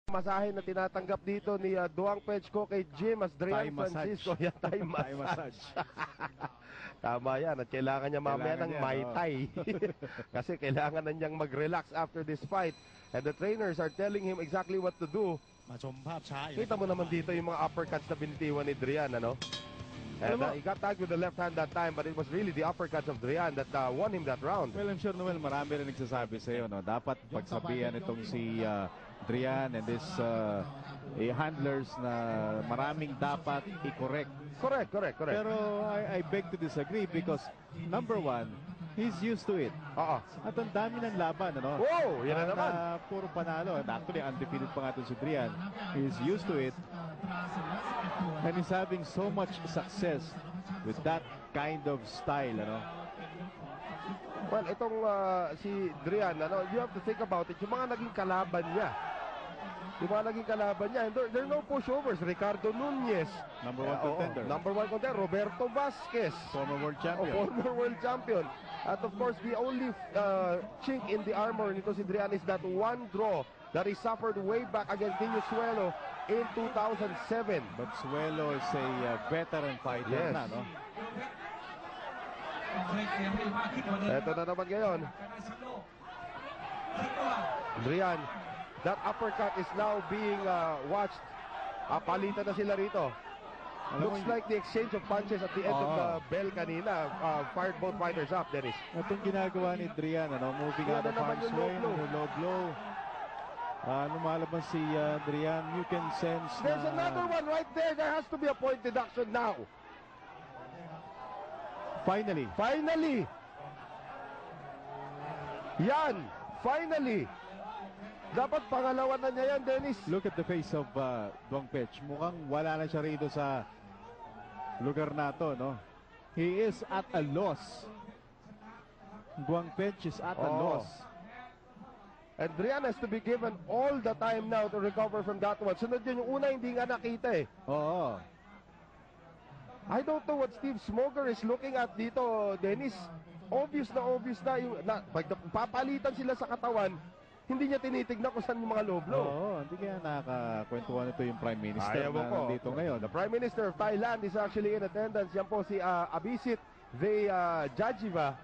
Masahe na tinatanggap dito ni Duang Pechko kay Jim as Drian Francisco. Yan, Thai massage. Tama yan. At kailangan niya mamaya ng Mai Tai. Kasi kailangan na niyang mag-relax after this fight. And the trainers are telling him exactly what to do. Kita mo naman dito yung mga uppercuts na binitiwan ni Drian, ano? And he got tagged with the left hand that time, but it was really the uppercuts of Drian that won him that round. Well, I'm sure, Noel, marami rin nagsasabi sa'yo, no? Dapat pagsabihan itong si Drian and this handlers na maraming dapat i-correct. Correct. Pero I beg to disagree because, number one, he's used to it. At ang dami ng laban, ano? Wow, yan na naman. Puro panalo. Actually, undefeated pa nga ito si Drian. He's used to it. And he's having so much success with that kind of style, ano? Well, itong si Drian, ano, you have to think about it. Yung mga naging kalaban niya. And there are no pushovers. Ricardo Nunez. Number one contender. Number one contender. Roberto Vasquez. Former world champion. At of course, the only chink in the armor nito si Drian is that one draw that he suffered way back against Dino Suelo in 2007. But Suelo is a veteran fighter na, no? Ito na naman ngayon. Drian, that uppercut is now being watched. Palitan na sila rito. Looks like the exchange of punches at the end of the bell kanina fired both fighters up, Dennis. Itong ginagawa ni Drian, ano, moving out of harm's way, low blow. Lumalabas si Drian, you can sense there's another one right there. There has to be a point deduction now. Finally. Yan, finally. Dapat pangalawa na niya yan, Dennis. Look at the face of Duang Pech. Mukhang wala na siya rito sa lugar na to, no? He is at a loss. Duang Pech is at a loss. And Drian has to be given all the time now to recover from that one. Sunod yun, yung una hindi nga nakita eh. I don't know what Steve Smoger is looking at dito, Dennis. Obvious na yung pag papalitan sila sa katawan, hindi niya tinitignan kung saan yung mga low blow. Hindi kaya nakakwentuhan ito yung Prime Minister na nandito ngayon. The Prime Minister of Thailand is actually in attendance. Yan po si Abisit Jajiva.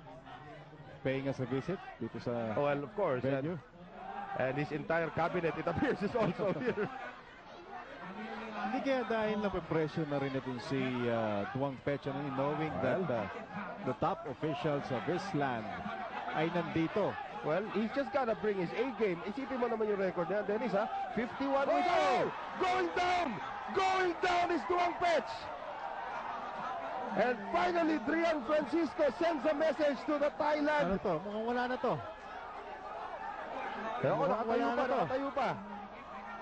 Paying us a visit dito sa well, of course. venue. And his entire cabinet, it appears, is also here. Hindi kaya dahil nape-pressure na rin itong si Duang Pech, knowing that the top officials of his land ay nandito. Well, he's just gotta bring his A game. Isipin mo naman yung record niya, Dennis, ha? 51 Going down is Duang Pech. And finally, Drian Francisco sends a message to the Thailand. Ano to? Mukhang wala na to. Pero nakatayo pa.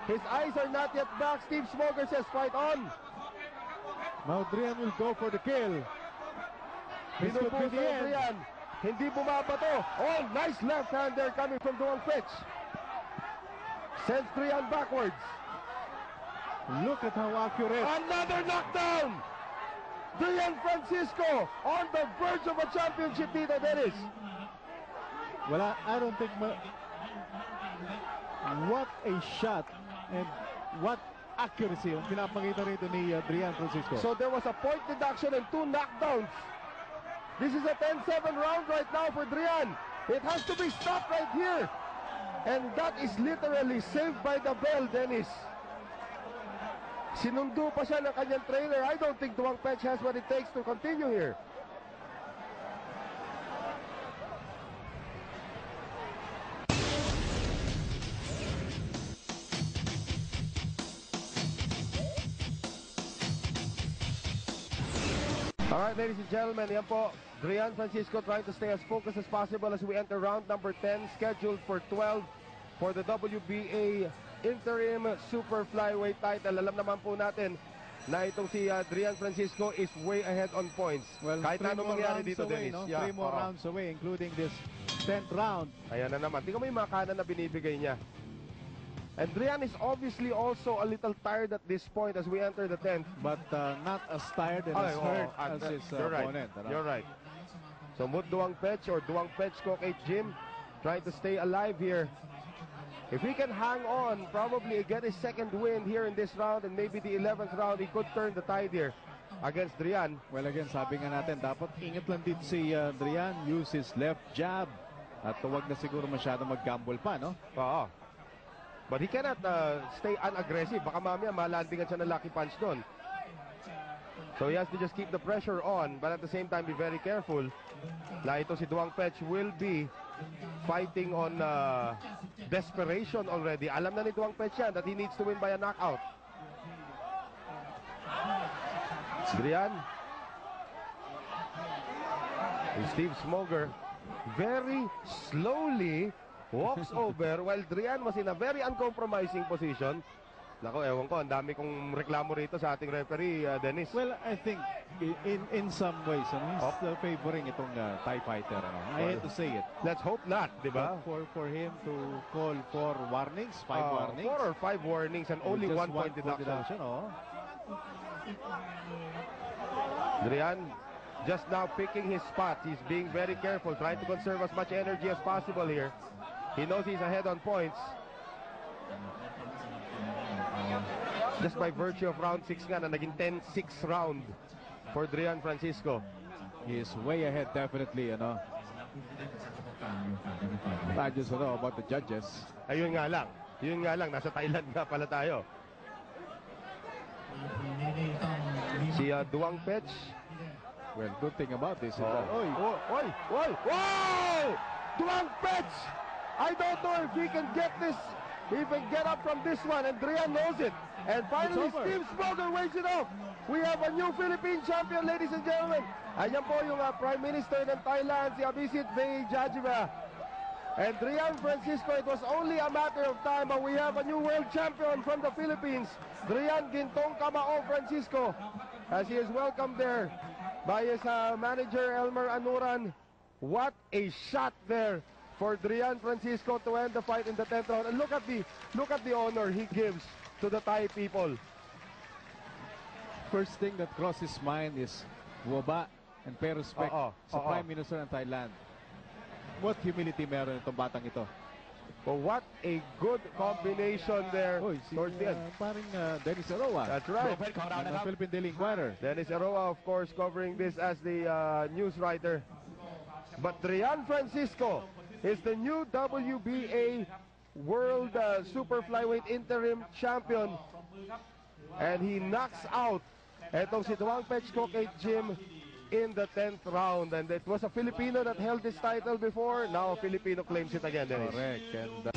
His eyes are not yet back. Steve Smoger says, fight on. Now Drian will go for the kill. This could be the end. Drian. Hindi bumabato. Oh, nice left hand there coming from Duang Pech. Sends Drian backwards. Look at how accurate. Another knockdown. Drian Francisco on the verge of a championship dito, Dennis. Wala, I don't think what a shot and what accuracy ang pinapakita rito ni Drian Francisco. So there was a point deduction and 2 knockdowns. This is a 10-7 round right now for Drian. It has to be stopped right here. And that is literally saved by the bell, Dennis. Sinundo pa siya ng kanyang trainer. I don't think Duang Pech has what it takes to continue here. Alright, ladies and gentlemen, yan po, Drian Francisco trying to stay as focused as possible as we enter round number 10, scheduled for 12 for the WBA Interim Super Flyweight title. Alam naman po natin na itong si Drian Francisco is way ahead on points. Well, kahit anong mangyari dito, Dennis. No? 3 more rounds away, including this 10th round. Ayan na naman. Tingnan mo yung mga kanan na binibigay niya. And Drian is obviously also a little tired at this point as we enter the 10th. But not as tired and as hurt as his opponent. You're right. So Duang Pech or Duang Pechko kay Jim trying to stay alive here. If he can hang on, probably get his second win here in this round and maybe the 11th round, he could turn the tide here against Drian. Well, again, sabi nga natin, dapat ingat lang dito si Drian, use his left jab. At huwag na siguro masyado mag-gamble pa, no? Oo. But he cannot stay unaggressive. Baka mamaya malandingan siya ng lucky punch doon. So he has to just keep the pressure on, but at the same time be very careful. Na ito si Duang Pech will be fighting on desperation already. Alam na ni Duang Pech yan that he needs to win by a knockout. Drian. And Steve Smoger very slowly walks over while Drian was in a very uncompromising position. Nako, ewan ko, ang dami kong reklamo rito sa ating referee, Dennis. Well, I think in some ways, he's favoring itong Thai fighter. I hate to say it. Let's hope not, di ba? For him to call for warnings, 5 warnings. 4 or 5 warnings and only Just 1 point deduction. Drian just now picking his spots. He's being very careful, trying to conserve as much energy as possible here. He knows he's ahead on points. Just by virtue of round 6 nga na naging 10-6 round for Drian Francisco. He is way ahead definitely, I just don't know about the judges. Ayun nga lang. Yun nga lang. Nasa Thailand nga pala tayo. Si Duang Pech. Well, good thing about this is Oh. that, Oy! Wow! Duang Pech! I don't know if he can get this. He can get up from this one, and Drian knows it. And finally, Steve Smoger waits it off. We have a new Philippine champion, ladies and gentlemen. Ayan po yung Prime Minister ng Thailand, si Abhisit Vejjajiva. And Drian Francisco, it was only a matter of time, but we have a new world champion from the Philippines, Drian Gintong Kamao Francisco, as he is welcomed there by his manager, Elmer Anuran. What a shot there for Drian Francisco to end the fight in the 10th round. And look at the honor he gives to the Thai people. first thing that crosses his mind is waba and pay respect sa Prime Minister ng Thailand. What humility meron itong batang ito. Well, what a good combination there. Towards the end. Paring Dennis Aroa. That's right. Ng Philippine Daily Inquirer. Dennis Aroa, of course, covering this as the news writer. But Drian Francisco is the new WBA World Super Flyweight Interim Champion. And he knocks out etong si Duang Pech kay Jim in the 10th round. And it was a Filipino that held this title before. Now a Filipino claims it again, Dennis. Correct. And